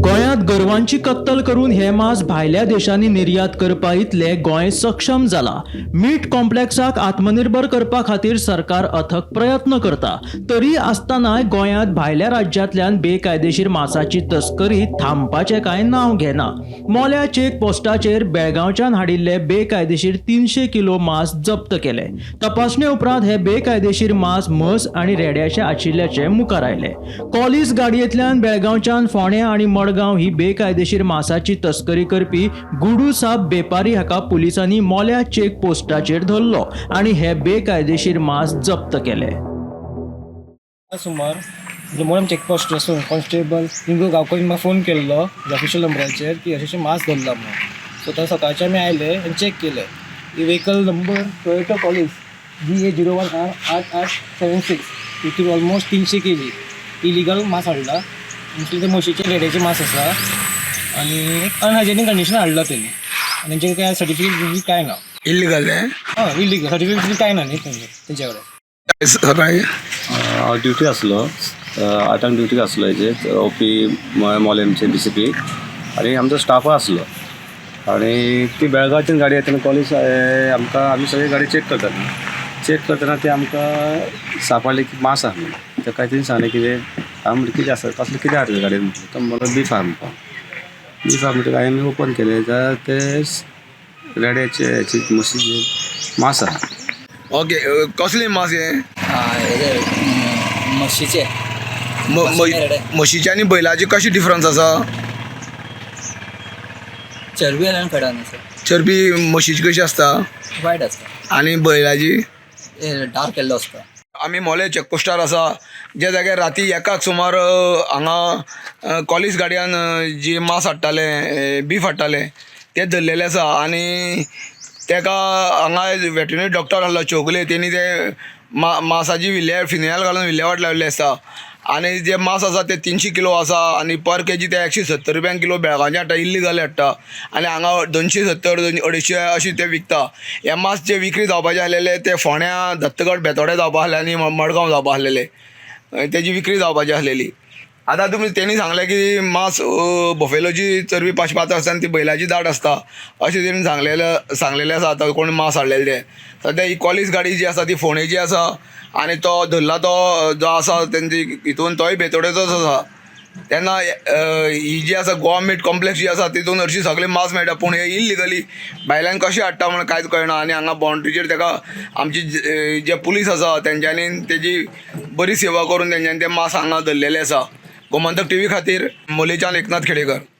गोंयांत गोरवांची कत्तल करून हे मांस भायल्या देशांनी निर्यात करपा इतले गोंय सक्षम जाला। मीट कॉम्प्लेक्साक आत्मनिर्भर करपा खातीर सरकार अथक प्रयत्न करता। तरी आसतनाय गोंयांत भायल्या राज्यांतल्यान बेकायदेशीर मांसाची तस्करी थांबपाचें कांय नांव घेना। मोल्या चेक पोस्टाचेर बेळगांवच्यान हाडिल्ले बेकायदेशीर 300 किलो मांस जप्त केले। तपासणे उपरांत हे बेकायदेशीर मांस म्हस आनी रेड्याचे आशिल्ल्याचे मुखार आयले। कॉलिस गाडयेंतल्यान बेळगांवच्यान फोंडें आनी मडगांव ही बेकायदेशीर मांसाची तस्करी करपी गुडू साब बेपारी हाका पुलिसांनी मोल्या चेक पोस्टाचेर धरलो आनी हे बेकायदेशीर मांस जप्त केले। सुमार मोडम चेकपोस्ट आसून कॉन्स्टेबल हिंगू गांवकर म्हाका फोन केल्लो ऑफिशियल नंबराचेर की अशें मांस धरला म्हणून। सो थंय सकाळचे आमी आयले आनी चॅक केलें। ही vehicle number Toyota Qualis GA018876 तितून ऑलमोस्ट 300 kg इलिगल मांस हाडला। म्हणजे ते म्हशीचे रेड्याचे मांस आसा आनी एक अनहायजेनीक कंडिशन हाडला तेणी आनी तेंचे काय सर्टिफिकेट काय ना। इल्लीगल हय इलिगल सर्टिफिकेट काय ना न्ही तेंचे कडेन। सकाळी ड्युटी आसलो 8 ड्युटी आसलो हेजे ओपी मोलेमचे BCP आनी आमचो स्टाफ आसलो आनी ती बेळगांवच्यान गाडी येतना कॉलेज आमी सगळी गाडी चेक करतना ते आमकां सांपडले की मांस आसा म्हणून। ते कांय तेणी सांगलें कितें कितें आसा कसलें कितें हाडलें गाडयेन म्हटलें तो म्हणलो बीफ आहा म्हणटकीर हांवें ओपन केलें जाल्यार ते रेड्याचे हेची म्हशीचे मांस आहा। ओके कसली मांस हे म्हशीचे म्हशीचे आनी बैलाची कशी डिफरन्स आसा? चरबी आनी फेडान आसा। चरबी म्हशीची कशी आसता वायट आसता आनी बैलाची डार्क येल्लो आसता। आमी मोले चेकपोस्टार आसा ज्या जाग्यार राती 1 सुमार हांगा कॉलिस गाडयान जी मांस हाडटाले बीफ हाडटाले ते धरलेले आसा आनी तेका हांगा वेटनरी डॉक्टर आसलो चौगुले तेणी ते मांसाची फिनेल घालून विल्हेवाट लायिल्ली आसा आनी जे मांस आसा ते 300 किलो आसा आनी पर केजी ते 170 रुपयांक किलो बेळगांवचे हाडटा इल्लीगल हाडटा आनी हांगा 270 250 अशी ते विकता। हे मांस जे विक्री जावपाचे आसलेले ते फोंड्या दत्तगड बेतोडे जावपा आसले आनी मडगांव जावपा आसलेले तेजी विक्री जावपाची आसलेली। आतां तुमी तेणी सांगलें की मांस बफेलोची चरबी पाशपात आसता आनी ती बैलाची दाट आसता अशें तेणी सांगलेलें आसा। आतां कोण मांस हाडलेलें ते सद्या ही कॉलिस गाडी जी आसा ती फोंडेची आसा आनी तो धरला तो जो आसा तेंची हितून तोय बेतोडेचोच आसा। तेन्ना ही जी आसा गोवा मीट कॉम्प्लेक्स जी आसा तितून हरशीं सगळें मांस मेळटा पूण हे इल्लिगली भायल्यान कशें हाडटा म्हण कांयच कळना आनी हांगा बाउंड्रीचेर तेका आमची जे पुलीस आसा तेंच्यांनी तेजी बरी सेवा करून तेंच्यांनी तें मांस हांगा धरलेलें आसा। गोमंतक TV खातीर मोलेच्यान एकनाथ खेडेकर।